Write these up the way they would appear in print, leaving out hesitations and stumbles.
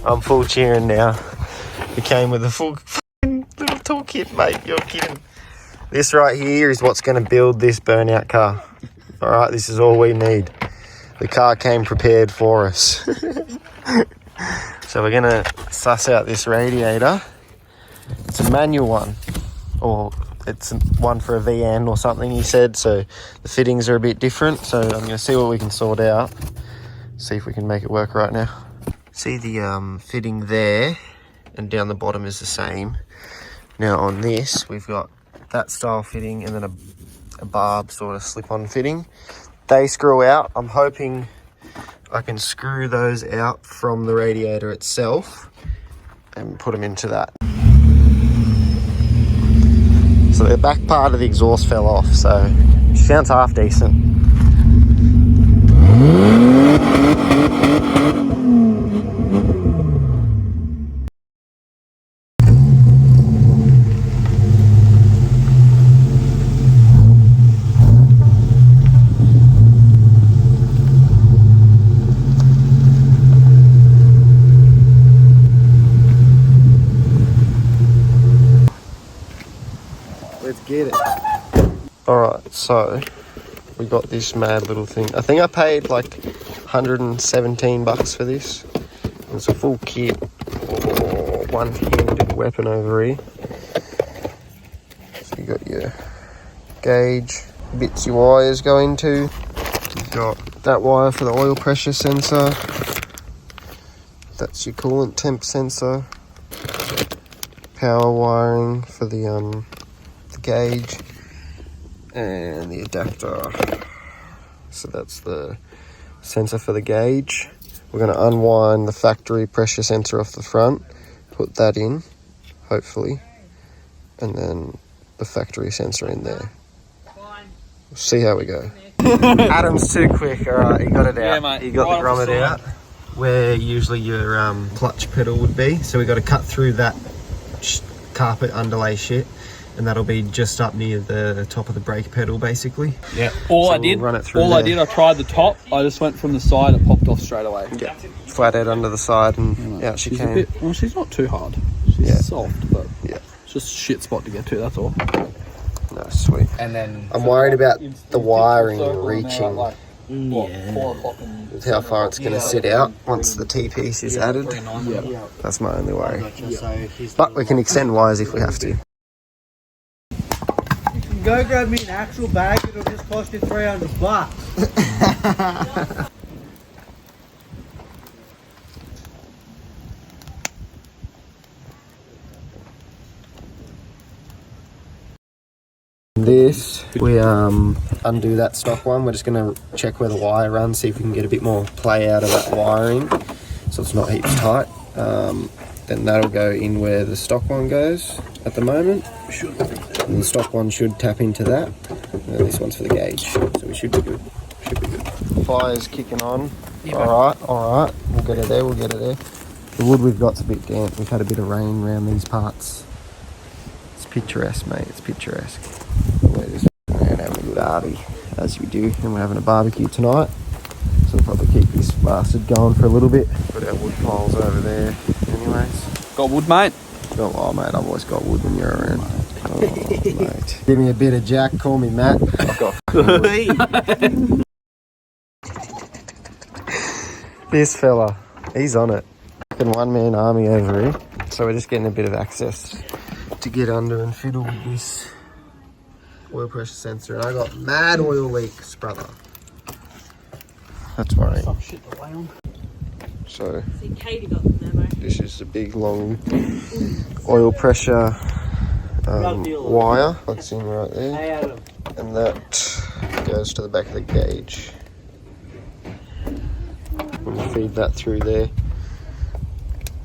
I'm full cheering now. We came with a full little toolkit, mate. You're kidding. This right here is what's going to build this burnout car. All right, this is all we need. The car came prepared for us. So we're going to suss out this radiator. It's a manual one, or it's one for a VN or something, he said. So the fittings are a bit different. So I'm going to see what we can sort out. See if we can make it work right now. See the fitting there, and down the bottom is the same. Now on this, we've got that style fitting and then a barb sort of slip-on fitting. They screw out. I'm hoping I can screw those out from the radiator itself and put them into that. So the back part of the exhaust fell off, so it sounds half decent. Let's get it. Alright, so we got this mad little thing. I think I paid like 117 bucks for this. It's a full kit. Oh, one-handed weapon over here. So you got your gauge, bits your wires go into. You've got that wire for the oil pressure sensor. That's your coolant temp sensor. Power wiring for the gauge and the adapter. So that's the sensor for the gauge. We're going to unwind the factory pressure sensor off the front, put that in, hopefully, and then the factory sensor in there. We'll see how we go. Adam's too quick. Alright, he got it out. Yeah, mate. He got the grommet out where usually your clutch pedal would be. So we got to cut through that carpet underlay shit, and that'll be just up near the top of the brake pedal, basically. Yeah. All I did, I tried the top. I just went from the side. It popped off straight away. Yeah. Flathead under the side, and out she came. Well, she's not too hard. She's soft, but yeah, it's just a shit spot to get to. That's all. No, sweet. And then I'm worried about the wiring reaching. Yeah. 4 o'clock. With how far it's going to sit out once the T-piece is added. Yeah. That's my only worry. But we can extend wires if we have to. Go grab me an actual bag, it'll just cost you 300 bucks. This, we undo that stock one. We're just going to check where the wire runs, see if we can get a bit more play out of that wiring so it's not heaps tight. Then that'll go in where the stock one goes at the moment. And the stock one should tap into that. And this one's for the gauge, so we should be good. Fire's kicking on. Alright. We'll get it there. The wood we've got's a bit damp. We've had a bit of rain around these parts. It's picturesque, mate. It's picturesque. We're just around having a good arby, as we do. And we're having a barbecue tonight. So we'll probably keep this bastard going for a little bit. Got our wood piles over there anyways. Got wood, mate? Oh, mate, I've always got wood when you're around. Oh, mate. Give me a bit of Jack, call me Matt. I've got wood. This fella, he's on it. Fucking one-man army over here. So we're just getting a bit of access to get under and fiddle with this oil pressure sensor. And I got mad oil leaks, brother. That's worrying. Some shit to lay on. So See, Katie got the memo. this is a big long oil pressure wire. That's in right there. And that goes to the back of the gauge. We'll feed that through there.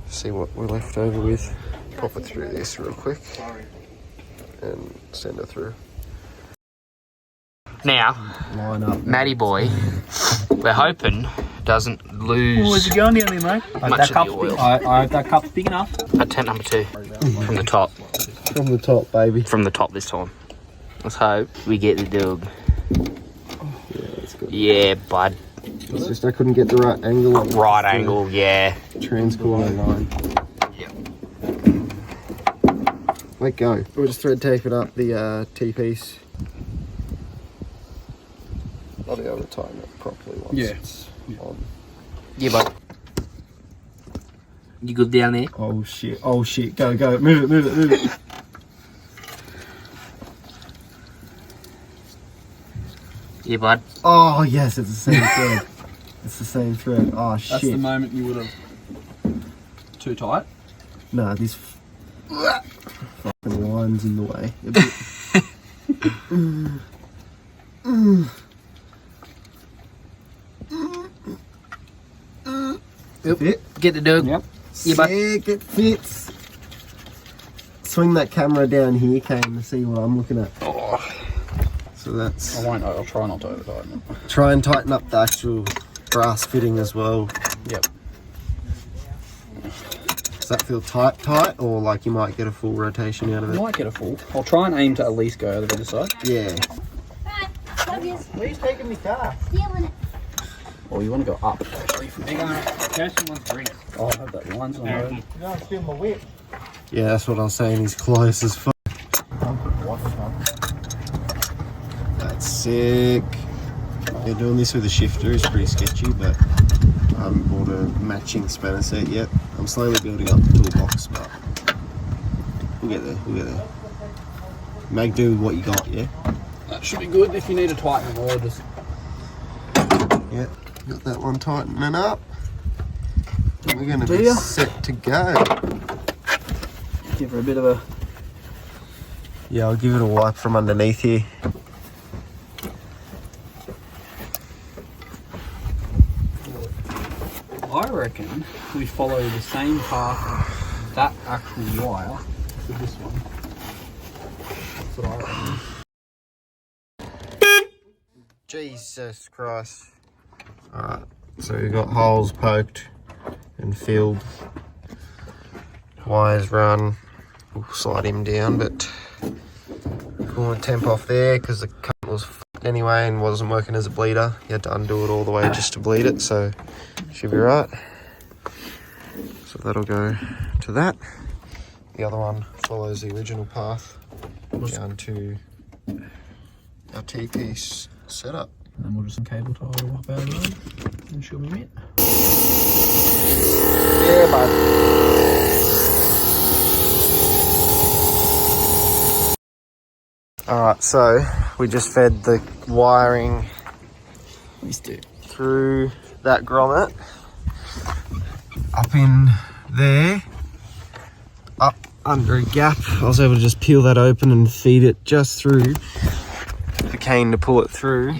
See what we're left over with. Pop it through this real quick. And send it through. Now, Line up. Matty boy, we're hoping doesn't lose Where's it going down there, mate? much of the oil. I hope that cup's big enough. Attempt number 2 from the top. From the top, baby. From the top this time. Let's hope we get the dog. Yeah, that's good. Yeah, bud. It's just I couldn't get the right angle. Right angle, yeah. Transcorder line. Yep. Let go. We'll just thread tape it up the T-piece. I'll be able to tighten it properly once it's on. Yeah, bud. You good down there? Oh shit, oh shit, go, go, move it, move it, move it. Yeah, bud. Oh yes, it's the same thread. It's the same thread. Oh shit. That's the moment you would have too tight. No, this fucking line's in the way. Yep. Fit? Get the dog. Yep. Yeah, bud. Sick, it fits. Swing that camera down here, Kane, to see what I'm looking at. Oh. So that's... I'll try not to over tighten it. Try and tighten up the actual brass fitting as well. Yep. Does that feel tight, or like you might get a full rotation out of I it? might get a full. I'll try and aim to at least go over the side. Yeah. Where you taking me car? Or you want to go up, actually. Oh, I have that lines on the road. You know, I'm still my whip. Yeah, that's what I was saying. He's close as fuck. That's sick. Yeah, doing this with a shifter is pretty sketchy, but I haven't bought a matching spanner set yet. I'm slowly building up the toolbox, but we'll get there, we'll get there. Make do with what you got, yeah? That should be good if you need to tighten more. Just Yeah, got that one tightening up. We're going to be set to go. give her a bit of a... Yeah, I'll give it a wipe from underneath here. I reckon we follow the same path of that actual wire to this one. That's what I reckon. Jesus Christ. Alright, so we've got holes poked and filled. Wires run. We'll slide him down, but pulling the temp off there because the cut was f***ed anyway and wasn't working as a bleeder. You had to undo it all the way just to bleed it, so should be right. So that'll go to that. The other one follows the original path down to our T-piece setup. And then we'll just cable tie her up out of the road and she'll be met. Yeah, bud. Alright, so we just fed the wiring through that grommet up in there, up under a gap. I was able to just peel that open and feed it just through the cane to pull it through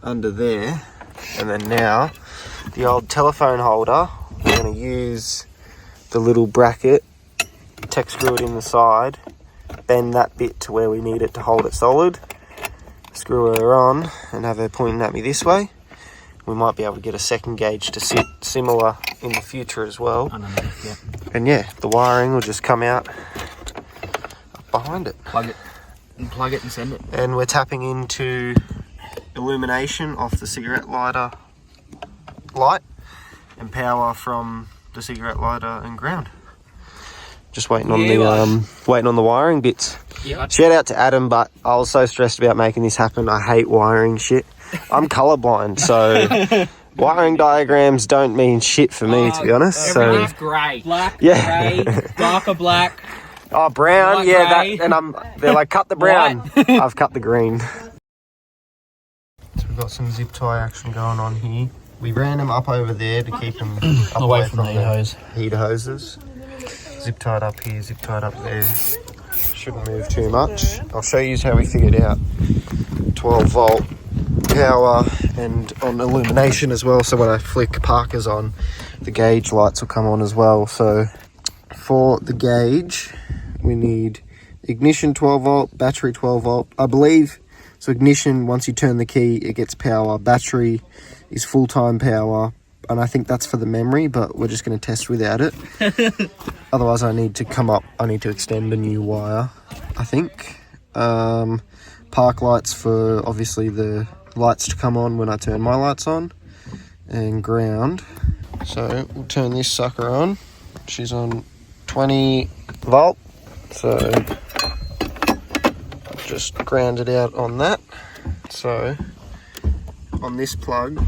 under there. And then now the old telephone holder, we're going to use the little bracket, tech screw it in the side, bend that bit to where we need it to hold it solid, screw her on and have her pointing at me this way. We might be able to get a second gauge to sit similar in the future as well. And yeah, the wiring will just come out behind it. Plug it and send it. And we're tapping into illumination off the cigarette lighter light and power from the cigarette lighter and ground. Just waiting on the wiring bits. Yeah. Shout out to Adam, but I was so stressed about making this happen. I hate wiring shit. I'm colorblind, so wiring diagrams don't mean shit for me, to be honest. Everything's So grey. Black, yeah. grey, darker black. Oh, brown, Light yeah, grey. that, and they're like, cut the brown. I've cut the green. So we've got some zip tie action going on here. We ran them up over there to keep them away from the heater hoses. Zip tied up here, zip tied up there. Shouldn't move too much. I'll show you how we figured out 12 volt power and on illumination as well. So when I flick Parker's on, the gauge lights will come on as well. So for the gauge, we need ignition 12 volt, battery 12 volt, I believe. So ignition, once you turn the key, it gets power. Battery is full-time power. And I think that's for the memory, but we're just going to test without it. Otherwise, I need to extend a new wire, I think. Park lights for, obviously, the lights to come on when I turn my lights on. and ground. So we'll turn this sucker on. She's on 20 volt. So I've just ground it out on that. So on this plug,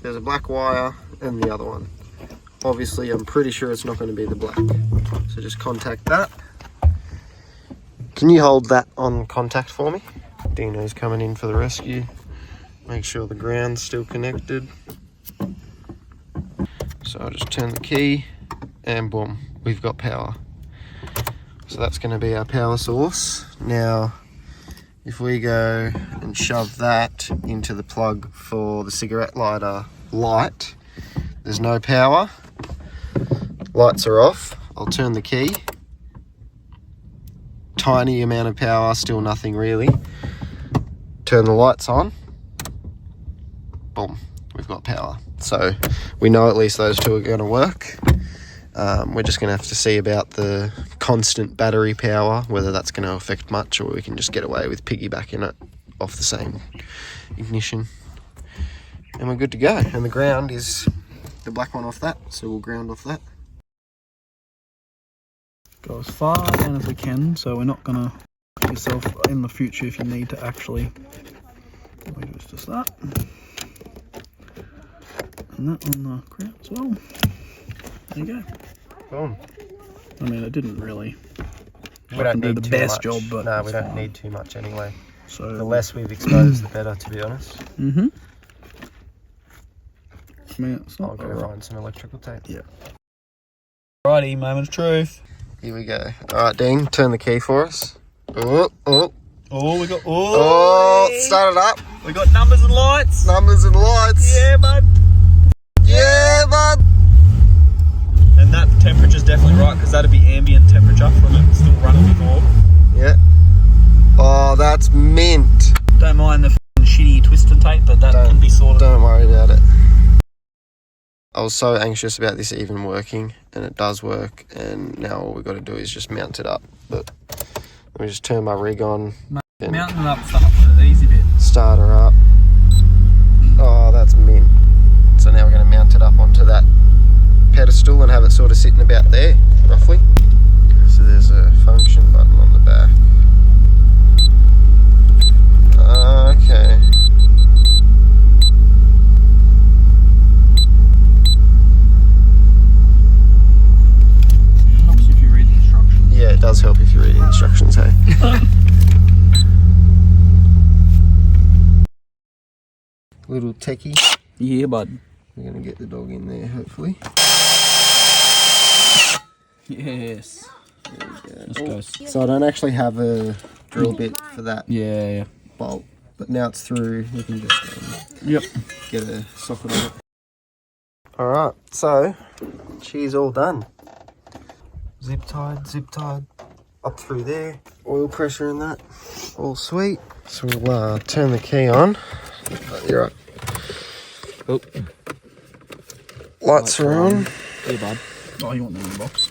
there's a black wire and the other one. Obviously, I'm pretty sure it's not going to be the black. So just contact that. Can you hold that on contact for me? Dino's coming in for the rescue. Make sure the ground's still connected. So I'll just turn the key and boom, we've got power. So that's going to be our power source. Now, if we go and shove that into the plug for the cigarette lighter light, there's no power. Lights are off. I'll turn the key. Tiny amount of power, still nothing really. Turn the lights on. Boom, we've got power. So we know at least those two are going to work. We're just going to have to see about the constant battery power, whether that's going to affect much or we can just get away with piggybacking it off the same ignition. And we're good to go. And the ground is the black one off that, so we'll ground off that. Go as far down as we can, so we're not going to put yourself in the future if you need to actually. We do just that. And that on the ground as well. There you go. Boom. I mean, it didn't really. We don't do need the too best much. job, but no, we it's don't fine. need too much anyway. So The less we've exposed, the better, to be honest. I mean, it's not I'll go find some electrical tape. Yeah. Righty, moment of truth. Here we go. All right, Dean, turn the key for us. Oh, oh. Oh, we got. Oh, start it up. We got numbers and lights. Numbers and lights. Yeah, bud. Yeah, bud. And that temperature's definitely right because that'd be ambient temperature from it still running before. Yeah. Oh, that's mint. Don't mind the shitty twisted tape, but that can be sorted. Don't worry about it. I was so anxious about this even working, and it does work, and now all we've got to do is just mount it up. But let me just turn my rig on. And Mounting it up's the easy bit. start her up. Oh, that's mint. So now we're going to mount it up onto that pedestal and have it sort of sitting about there, roughly. So there's a function button on the back. Okay. Helps if you read the instructions. Yeah, it does help if you read the instructions, hey. Little techie. Yeah, bud. We're going to get the dog in there, hopefully. Yes. Let's go. So I don't actually have a drill bit for that Yeah. bolt, but now it's through, we can just Yep. get a socket on it. Alright, so she's all done. Zip tied, up through there. Oil pressure in that, all sweet. So we'll turn the key on. You're right. Oh. Lights are on. Yeah, bud. Oh, you want them in the box?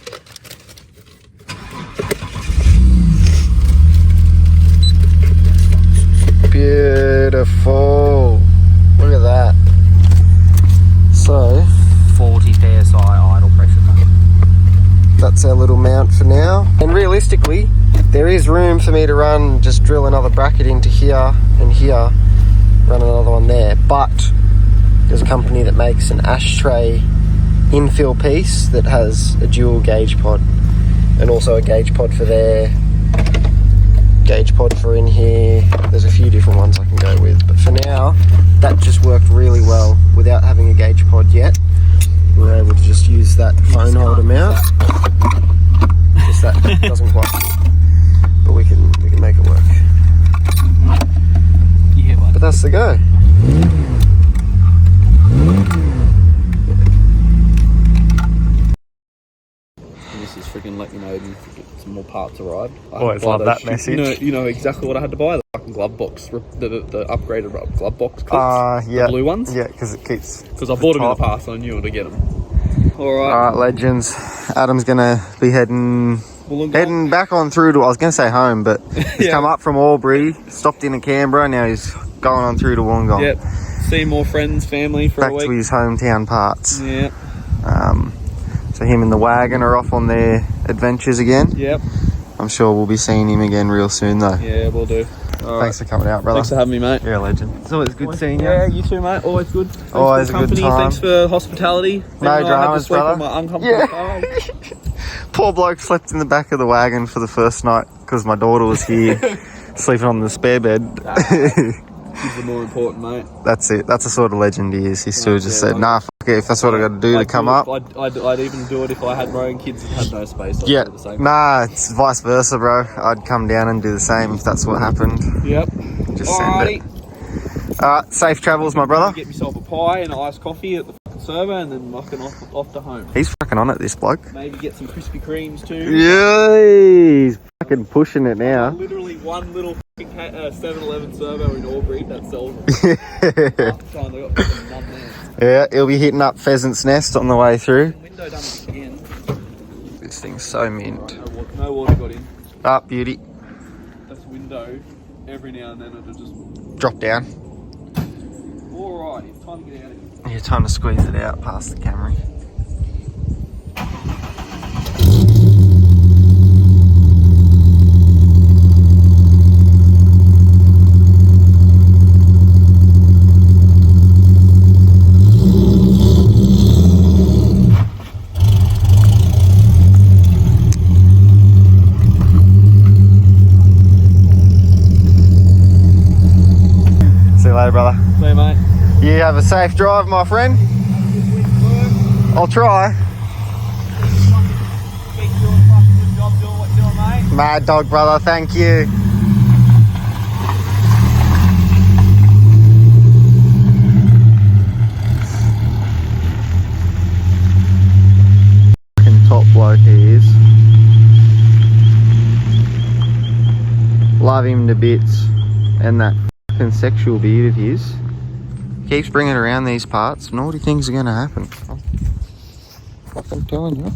Beautiful. Look at that. So 40 psi idle pressure. that's our little mount for now. And realistically, there is room for me to run, just drill another bracket into here and here, run another one there. But there's a company that makes an ashtray infill piece that has a dual gauge pod and also a gauge pod for there, gauge pod for in here. There's a few different ones I can go with, but for now that just worked really well without having a gauge pod yet. We were able to just use that phone holder mount. Just that doesn't quite, but we can make it work. Yeah, bud. But that's the go. This is freaking let me know if you get some more parts to ride. Always love that message. You know exactly what I had to buy. The fucking glove box, the upgraded glove box clips. Yeah. The blue ones. Yeah, because it keeps. Because I bought them in the past and I knew how to get them. Alright, legends. Adam's gonna be heading back on through to, I was gonna say home, but he's come up from Albury, stopped in Canberra, now he's going on through to Wollongong. Yep. see more friends, family for back a week. to his hometown parts. Yeah. So him and the wagon are off on their adventures again. Yep. I'm sure we'll be seeing him again real soon though. Yeah, we'll do. All Thanks for coming out, brother. Thanks for having me, mate. You're a legend. It's always good seeing you. Yeah, you too, mate. Always good. Thanks Always for a the good company. time. Thanks for hospitality. No Even though I had to dramas, sleep brother. in my uncomfortable car. Poor bloke slept in the back of the wagon for the first night because my daughter was here sleeping on the spare bed. Kids are more important, mate. That's it. That's the sort of legend he is. He still just said, nah, fuck it. If that's what I got to do to come up. I'd even do it if I had my own kids that had no space. I'd Yeah. do the same. Nah, it's vice versa, bro. I'd come down and do the same if that's what happened. Yep. Just send Alrighty. it. Alright, safe travels, my brother. Get myself a pie and an iced coffee at the fucking servo and then mucking off to home. He's fucking on it, this bloke. Maybe get some Krispy Kremes too. Yeah, he's fucking pushing it now. Literally one little fucking 7-Eleven servo in Aubrey that sells them. Half the time they got fucking none there. Yeah, he'll be hitting up Pheasant's Nest on the way through. Window done again. This thing's so mint. No water got in. Ah, beauty. That's window. Every now and then it'll just. Drop down. Alright, it's time to get out of here. Yeah, time to squeeze it out past the Camry. See you later, brother. See you, mate. You have a safe drive, my friend. I'll try. Keep doing a fucking good job doing what you're doing, mate. Mad dog, brother. Thank you. Fucking top bloke he is. Love him to bits. And that fucking sexual beard of his. Keeps bringing around these parts. Naughty things are going to happen. I'm fucking telling you.